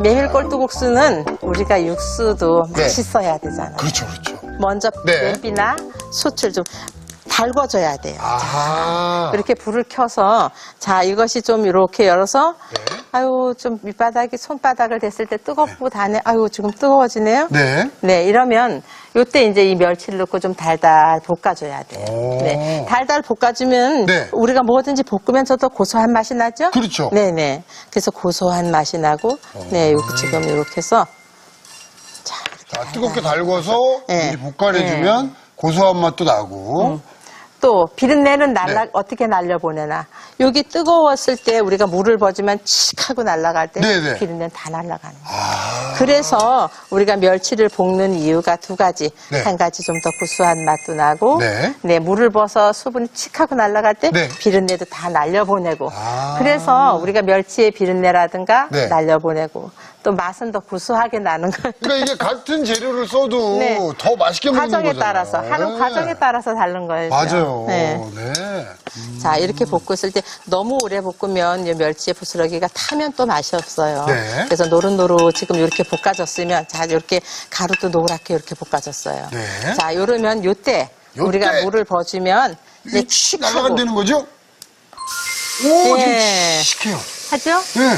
메밀 꼴뚜국수는 우리가 육수도 네. 맛있어야 되잖아요. 그렇죠, 그렇죠. 먼저 네. 냄비나 솥을 좀 달궈줘야 돼요. 아하. 이렇게 불을 켜서 자 이것이 좀 이렇게 열어서 네. 아유 좀 밑바닥이 손바닥을 댔을 때 뜨겁고 다네 아유 지금 뜨거워지네요. 네. 네 이러면 요때 이제 이 멸치를 넣고 좀 달달 볶아줘야 돼요. 오. 네 달달 볶아주면 네. 우리가 뭐든지 볶으면서도 고소한 맛이 나죠. 그렇죠. 네네. 그래서 고소한 맛이 나고 네 요거 지금 이렇게 해서 자 이렇게 자, 뜨겁게 달궈서 네. 미리 볶아내주면 고소한 맛도 나고. 또 비린내는 네. 어떻게 날려보내나 여기 뜨거웠을 때 우리가 물을 버주면 칙 하고 날아갈 때 네네. 비린내는 다 날아가는 거예요. 아. 그래서 우리가 멸치를 볶는 이유가 두 가지. 네. 한 가지 좀 더 구수한 맛도 나고 네. 물을 버서 수분이 칙 하고 날아갈 때 네. 비린내도 다 날려보내고 아. 그래서 우리가 멸치의 비린내라든가 네. 날려보내고 또 맛은 더 구수하게 나는 거예요. 그러니까 이게 같은 재료를 써도 네. 더 맛있게 먹는 과정에 거잖아요. 따라서 하는 과정에 따라서 다른 거예요. 맞아요. 네. 네. 자 이렇게 볶고 있을 때 너무 오래 볶으면 이 멸치의 부스러기가 타면 또 맛이 없어요. 네. 그래서 노릇노릇 지금 이렇게 볶아졌으면 자 이렇게 가루도 노랗게 이렇게 볶아졌어요. 네. 자 이러면 요때 우리가 물을 버주면 이제 이게 칙 하고 날아간다는 거죠? 오, 네. 지금 칙해요. 하죠? 네.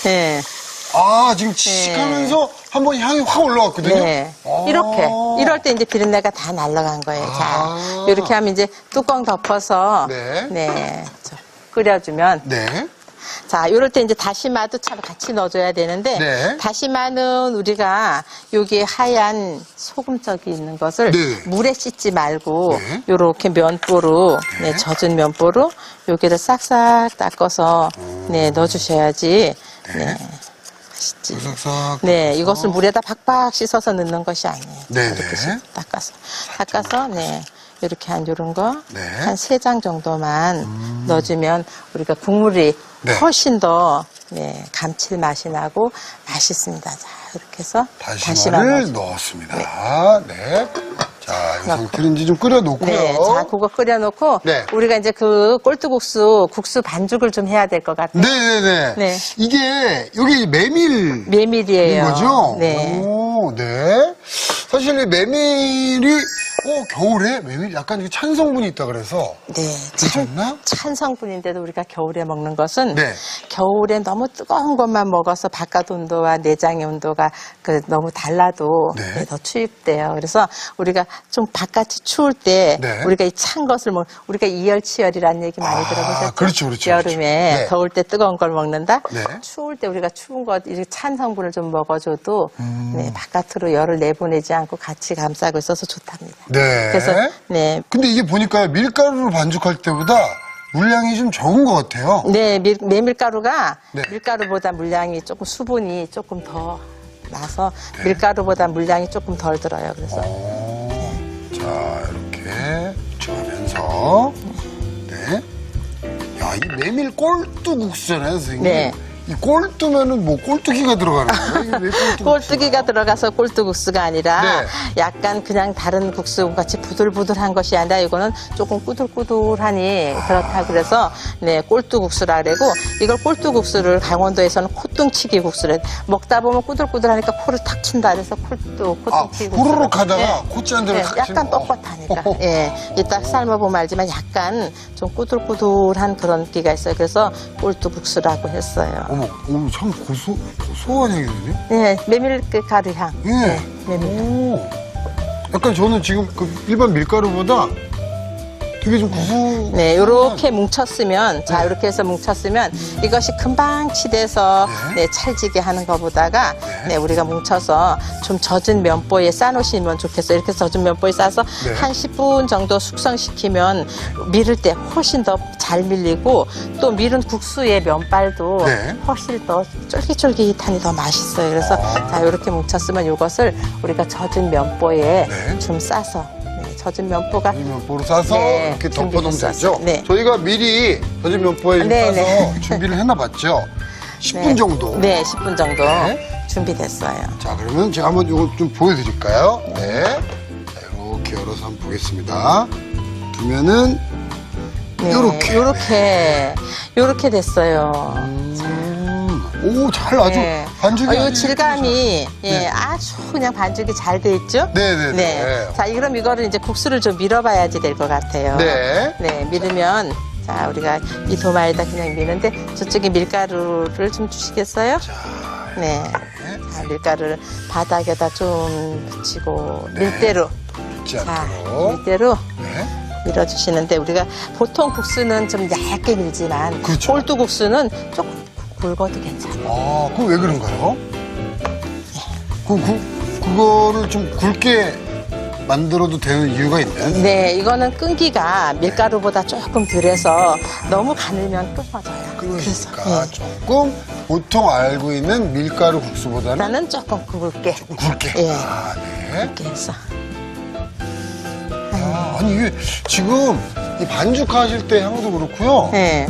네. 아, 지금 칙하면서 한번 향이 확 올라왔거든요. 네. 아. 이렇게 이럴 때 이제 비린내가 다 날아간 거예요. 아. 자 이렇게 하면 이제 뚜껑 덮어서 네. 끓여주면 네. 자, 이럴 때 이제 다시마도 참 같이 넣어줘야 되는데, 네. 다시마는 우리가 여기 하얀 소금적이 있는 것을 네. 물에 씻지 말고, 네. 요렇게 면보로, 네, 젖은 면보로 여기를 싹싹 닦아서, 네, 넣어주셔야지, 네, 맛있지. 싹싹. 네, 이것을 물에다 박박 씻어서 넣는 것이 아니에요. 네. 이렇게 닦아서, 네. 이렇게 한 요런 거, 네. 한 3장 정도만 넣어주면 우리가 국물이 네. 훨씬 더 네, 감칠맛이 나고 맛있습니다. 자, 이렇게 해서 다시마를 넣었습니다. 네. 자, 이 상태로 이제 좀 끓여놓고요. 네, 자, 그거 끓여놓고 네. 우리가 이제 그 꼴뚜국수 국수 반죽을 좀 해야 될 것 같아요. 네네네. 네. 이게, 여기 메밀인 메밀이에요. 거죠? 네. 오, 네. 사실 이 메밀이, 겨울에 메밀 약간 찬 성분이 있다 그래서. 네, 그렇지 않나? 찬 성분인데도 우리가 겨울에 먹는 것은 네. 겨울에 너무 뜨거운 것만 먹어서 바깥 온도와 내장의 온도가 너무 달라도 네. 네, 더 투입돼요. 그래서 우리가 좀 바깥이 추울 때 네. 우리가 이 찬 것을 우리가 이열치열이라는 얘기 많이 들어보셨죠? 그렇죠, 그렇죠. 여름에 네. 더울 때 뜨거운 걸 먹는다. 네. 추울 때 우리가 추운 것, 이렇게 찬 성분을 좀 먹어줘도 네, 바깥으로 열을 내보내지 않고 같이 감싸고 있어서 좋답니다. 네. 그래서 네. 근데 이게 보니까 밀가루로 반죽할 때보다 물량이 좀 적은 것 같아요. 네, 메밀가루가 네. 밀가루보다 물량이 조금 수분이 조금 더 나서 밀가루보다 물량이 조금 덜 들어요. 그래서 자, 이렇게 쪄면서 네. 야, 이 메밀 꼴뚜국수잖아요, 선생님. 네. 이 꼴뚜면은 뭐 꼴뚜기가 들어가는 거예요? 이게 왜 꼴뚜국수야? 꼴뚜기가 들어가서 꼴뚜국수가 아니라 네. 약간 그냥 다른 국수 같이 부들부들한 것이 아니라 이거는 조금 꾸들꾸들하니 그렇다 그래서 네 꼴뚜국수라 그러고 이걸 꼴뚜국수를 강원도에서는 콧등치기 국수래. 먹다 보면 꾸들꾸들하니까 코를 탁 친다 그래서 콧등치기 국수. 후루룩 하다가 콧지 한 대로 네, 탁 약간 치는 거. 뻣뻣하니까. 예, 이따 삶아보면 알지만 약간 좀 꾸들꾸들한 그런 기가 있어요. 그래서 꼴뚜국수라고 했어요. 어머, 참 고소한 향이네. 네, 메밀 가루 향. 네. 메밀. 오. 약간 저는 지금 그 일반 밀가루보다 되게 좀 구수. 네, 요렇게 뭉쳤으면, 자, 이렇게 해서 뭉쳤으면 이것이 금방 치대서 네, 찰지게 하는 것보다가 네, 우리가 뭉쳐서 좀 젖은 면보에 싸놓으시면 좋겠어요. 이렇게 젖은 면보에 싸서 네. 한 10분 정도 숙성시키면 밀을 때 훨씬 더 잘 밀리고 또 밀은 국수의 면발도 네. 훨씬 더 쫄깃쫄깃하니 더 맛있어요. 그래서 자, 이렇게 뭉쳤으면 이것을 우리가 젖은 면보에 네. 좀 싸서 젖은 면보가 이 면보로 싸서 네, 이렇게 덮어놓으면 준비했었어요. 되죠? 네. 저희가 미리 젖은 면보에 네, 싸서 네. 준비를 해놔봤죠? 10분 네. 정도. 네, 10분 정도 네. 준비됐어요. 자, 그러면 제가 한번 이거 좀 보여드릴까요? 네. 자, 이렇게 열어서 한번 보겠습니다. 두면은 네, 요렇게. 요렇게 됐어요. 오, 잘 아주 네. 반죽이 이 아주 질감이 예, 네. 아주 그냥 반죽이 잘 돼 있죠? 네네네. 네. 자, 그럼 이거를 이제 국수를 좀 밀어봐야지 될 것 같아요. 네. 네, 밀으면 자, 우리가 이 도마에다 그냥 미는데 저쪽에 밀가루를 좀 주시겠어요? 네. 자, 밀가루를 바닥에다 좀 붙이고 네. 밀대로 붙지 자, 않도록. 밀대로 네. 밀어주시는데 우리가 보통 국수는 좀 얇게 밀지만 그렇죠. 꼴뚜 국수는 조금 굵어도 괜찮아요. 아, 그거 왜 그런가요? 그거를 좀 굵게 만들어도 되는 이유가 있나요? 네, 이거는 끈기가 밀가루보다 조금 덜해서 너무 가늘면 끊어져요. 그러니까 그래서, 조금 보통 알고 있는 밀가루 국수보다는 나는 조금 굵게 굵게. 예. 아, 네. 이렇게 해서 아니 이게 지금 이 반죽하실 때 향도 그렇고요. 네,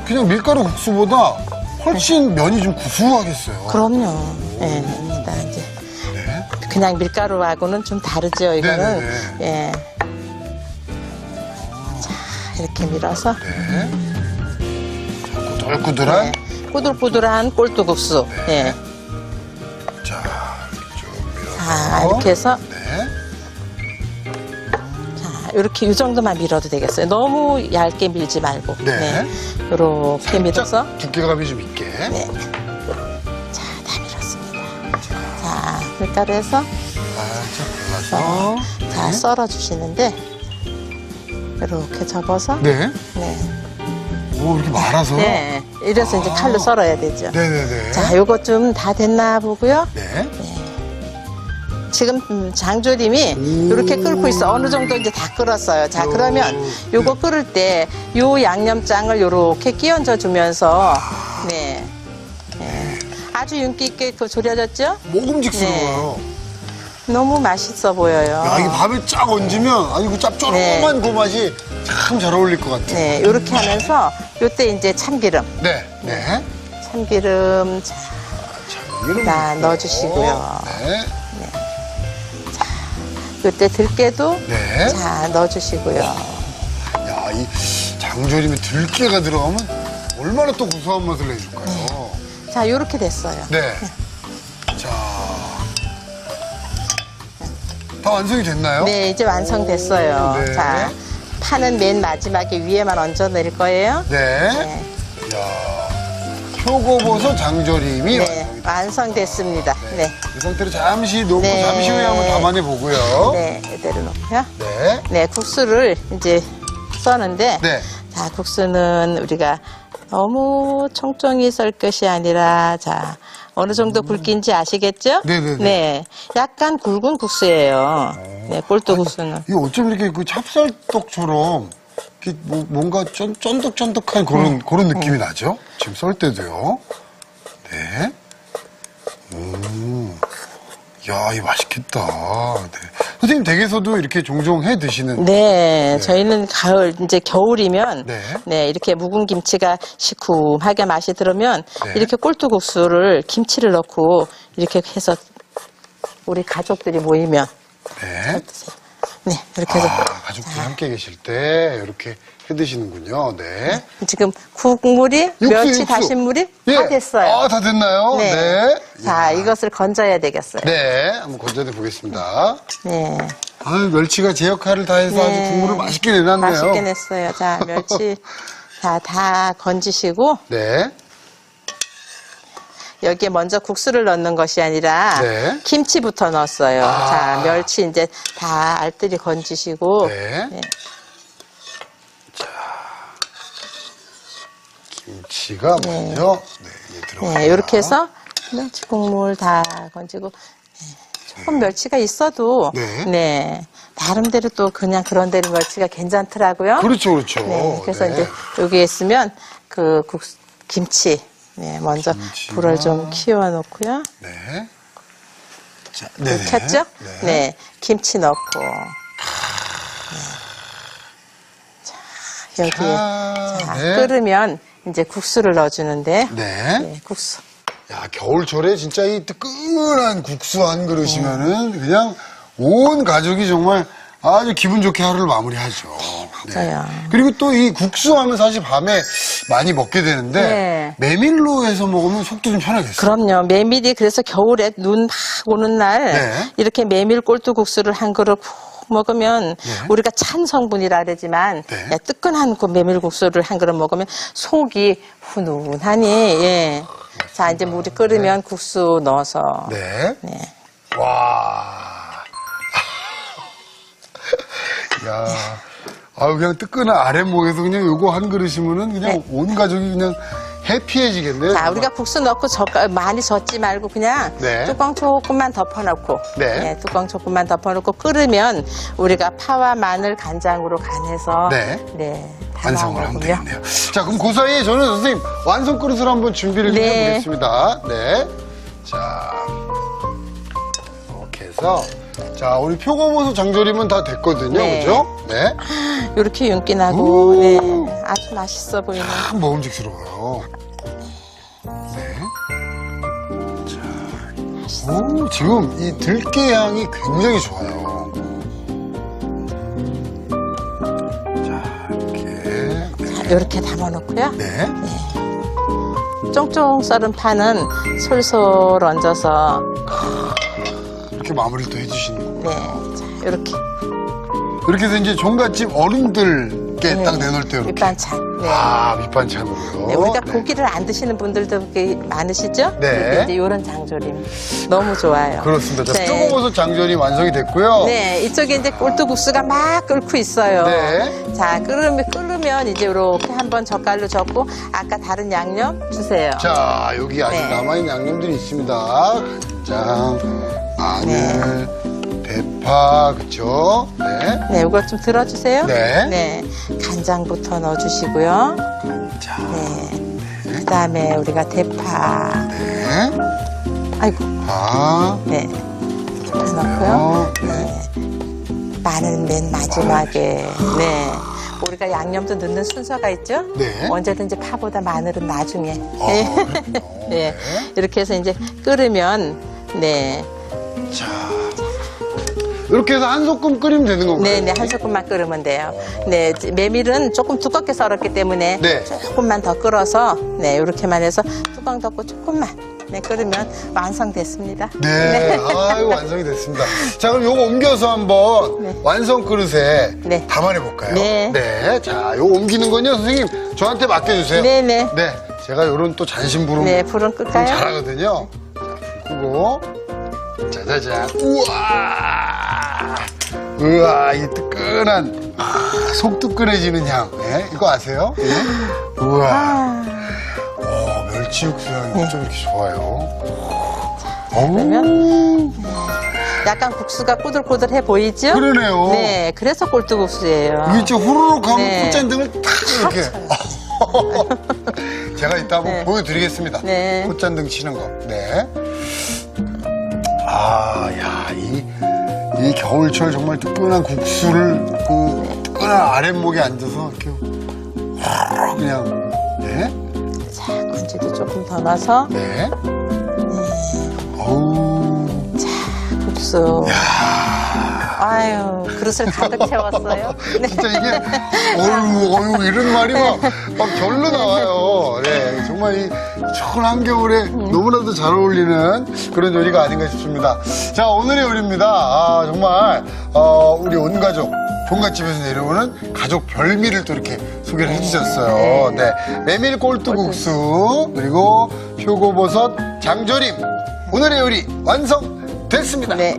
그냥 밀가루 국수보다 훨씬 면이 좀 구수하겠어요. 그럼요. 예, 일단 이제 네. 그냥 밀가루하고는 좀 다르죠. 이거는 네네네. 예. 자, 이렇게 밀어서 네. 자, 꾸들꾸들한. 네, 꾸들꾸들한 꼴뚜국수. 네. 예. 자, 이렇게 쭉 밀어서. 자, 이렇게 해서 네. 자, 이렇게 이 정도만 밀어도 되겠어요. 너무 얇게 밀지 말고. 네. 이렇게 밀어서. 살짝 두께감이 좀 있게. 네. 자, 다 밀었습니다. 자, 밀가루에서 살짝 골라서. 자, 썰어 주시는데 이렇게 접어서 네. 네. 오, 이렇게 말아서. 네. 이래서 이제 칼로 썰어야 되죠. 네네네. 자, 요거 좀 다 됐나 보고요. 네. 지금 장조림이 이렇게 끓고 있어. 어느 정도 이제 다 끓었어요. 자, 그러면 요거 끓을 때 요 양념장을 요렇게 끼얹어 주면서 네. 네. 아주 윤기 있게 그 졸여졌죠? 먹음직스러워요. 너무 맛있어 보여요. 야, 이게 밥에 쫙 얹으면, 아니, 그 짭조름한 그 맛이 참 잘 어울릴 것 같아요. 네, 요렇게 하면서 요때 이제 참기름. 네. 네. 참기름 자, 이런 다 거. 넣어주시고요. 네. 요때 들깨도 네. 자 넣어주시고요. 야, 이 장조림에 들깨가 들어가면 얼마나 또 고소한 맛을 내줄까요? 자, 요렇게 됐어요. 네. 자. 다 완성이 됐나요? 네, 이제 완성됐어요. 오, 네. 자, 파는 맨 마지막에 위에만 얹어 내릴 거예요. 네. 네, 야, 표고버섯 장조림이 네, 완성됐습니다. 네, 이 상태로 잠시 놓고 네. 잠시 후에 한번 담아내 보고요. 네, 이대로 놓고요. 네. 네, 국수를 이제 써는데, 네. 자, 국수는 우리가 너무 총총히 썰 것이 아니라, 자, 어느 정도 굵기인지 아시겠죠? 네네네. 네, 약간 굵은 국수예요. 네, 꼴뚜 국수는. 이게 어쩜 이렇게 그 찹쌀떡처럼 이렇게 뭔가 쫀득쫀득한 그런 느낌이 나죠? 지금 썰 때도요. 네. 야, 이거 맛있겠다. 네. 선생님 댁에서도 이렇게 종종 해 드시는. 네, 저희는 가을, 이제 겨울이면, 네. 네, 이렇게 묵은 김치가 시큼하게 맛이 들으면, 네. 이렇게 꼴뚜국수를 김치를 넣고, 이렇게 해서, 우리 가족들이 모이면, 네. 드세요. 네, 이렇게 해서. 가족들이 함께 계실 때 이렇게 해 드시는군요. 네. 지금 국물이, 멸치 육수. 다신물이 예. 다 됐어요. 아, 다 됐나요? 네. 자, 이야. 이것을 건져야 되겠어요. 네. 한번 건져내 보겠습니다. 네. 아유, 멸치가 제 역할을 다 해서 아주 네. 국물을 맛있게 내놨네요. 맛있게 냈어요. 자, 멸치. 자, 다 건지시고, 네. 여기에 먼저 국수를 넣는 것이 아니라 네. 김치부터 넣었어요. 아. 자, 멸치 이제 다 알뜰히 건지시고. 네. 네. 김치가 먼저 네, 들어갑니다. 네, 이렇게 해서 멸치 국물 다 건지고. 네, 조금 멸치가 있어도 네. 네, 나름대로 또 그냥 그런 대로 멸치가 괜찮더라고요. 그렇죠, 그렇죠. 네, 그래서 네. 이제 여기에 있으면 그 김치 네, 먼저 김치가- 불을 좀 키워 놓고요. 네. 자, 네, 네. 켰죠? 네. 김치 넣고. 네. 자, 여기에 자, 네. 끓으면 이제 국수를 넣어주는데. 네. 네, 국수. 야, 겨울철에 진짜 이 뜨끈한 국수 한 그릇이면은 그냥 온 가족이 정말 아주 기분 좋게 하루를 마무리하죠. 맞아요. 그리고 또 이 국수 하면 사실 밤에 많이 먹게 되는데 네. 메밀로 해서 먹으면 속도 좀 편하겠어요. 그럼요. 메밀이 그래서 겨울에 눈 막 오는 날 네. 이렇게 메밀 꼴뚜국수를 한 그릇 푹 먹으면 우리가 찬 성분이라 그러지만 네. 뜨끈한 그 메밀국수를 한 그릇 먹으면 속이 훈훈하니 예. 자 이제 물이 끓으면 국수 넣어서 네. 네. 와. 야. 아유, 그냥 뜨끈한 아랫목에서 그냥 요거 한 그릇이면은 그냥 온 가족이 그냥 해피해지겠네요. 자, 정말. 우리가 국수 넣고 많이 젓지 말고 그냥 네. 뚜껑 조금만 덮어놓고 네. 뚜껑 조금만 덮어놓고 끓으면 우리가 파와 마늘, 간장으로 간해서 네. 다 완성을 하면 나오거든요. 되겠네요. 자, 그럼 그 사이에 저는 선생님 완성 그릇을 한번 준비를 좀 네. 해보겠습니다. 네. 자, 이렇게 해서 자, 우리 표고버섯 장조림은 다 됐거든요. 네. 그죠? 네. 이렇게 윤기 나고 네, 아주 맛있어 보이는. 참 먹음직스러워요. 네. 자, 오, 지금 이 들깨 향이 굉장히 좋아요. 자, 이렇게. 자, 이렇게 담아놓고요. 네. 쫑쫑 썰은 파는 솔솔 얹어서 이렇게 마무리를 또 해주시는 거. 네, 자 이렇게 이렇게 해서 이제 종갓집 어른들께 딱 내놓을 때 이렇게. 밑반찬. 네. 아, 밑반찬으로요. 네, 우리가 네. 고기를 안 드시는 분들도 꽤 많으시죠? 네. 그럴 때 이제 이런 장조림 너무 좋아요. 그렇습니다. 자, 네. 표고버섯 장조림 완성이 됐고요. 네, 이쪽에 이제 꼴뚜국수가 막 끓고 있어요. 네. 자, 끓으면 이제 이렇게 한번 젓갈로 젓고 아까 다른 양념 주세요. 자, 여기 아직 네. 남아있는 양념들이 있습니다. 간장, 마늘, 대파, 그쵸? 네. 네, 이걸 좀 들어주세요. 네. 네, 간장부터 넣어주시고요. 자, 네. 그다음에 우리가 대파. 네. 아이고, 파. 네. 대파 넣고요. 네. 마늘은 맨 마지막에. 네. 우리가 양념도 넣는 순서가 있죠? 네. 언제든지 파보다 마늘은 나중에. 아, 네. 그렇군요. 네. 이렇게 해서 이제 끓으면, 네. 자. 이렇게 해서 한 소끔 끓이면 되는 건가요? 네네, 한 소금만 끓으면 돼요. 네, 메밀은 조금 두껍게 썰었기 때문에 네. 조금만 더 끓어서, 네, 이렇게만 해서 뚜껑 덮고 조금만, 네, 끓으면 완성됐습니다. 네. 아유, 완성이 됐습니다. 자, 그럼 요거 옮겨서 한번 완성 그릇에 네. 담아내볼까요? 네. 네. 자, 요거 옮기는 건요, 선생님, 저한테 맡겨주세요. 네네. 네. 제가 요런 또 잔심부름 네, 불은 좀 끌까요? 잘하거든요. 자, 불 끄고. 짜자잔. 우와! 우와, 이 뜨끈한, 속 뜨끈해지는 향. 네, 이거 아세요? 네. 우와. 아, 멸치 육수 향이 어쩜 이렇게 좋아요. 그러면 약간 국수가 꼬들꼬들해 보이죠? 그러네요. 네, 그래서 꼴뚜국수예요. 이게 진짜 후루룩 하면 네. 콧잔등을 탁 이렇게. 제가 이따 한번 네. 보여드리겠습니다. 네. 콧잔등 치는 거. 네. 아, 야, 이 겨울철 정말 뜨끈한 국수를 그 뜨끈한 아랫목에 앉아서 이렇게 그냥, 네. 자, 군지도 조금 더 넣어서 네. 어우. 국수. 아유, 그릇을 가득 채웠어요. 네. 진짜 이게 어유 이런 말이 막 절로 나와요. 네, 정말 이 추운 한겨울에 너무나도 잘 어울리는 그런 요리가 아닌가 싶습니다. 자, 오늘의 요리입니다. 아, 정말 우리 온 가족 종갓집에서 내려오는 가족 별미를 또 이렇게 소개를 해주셨어요. 네, 메밀 꼴뚜국수 그리고 표고버섯 장조림 오늘의 요리 완성됐습니다. 네.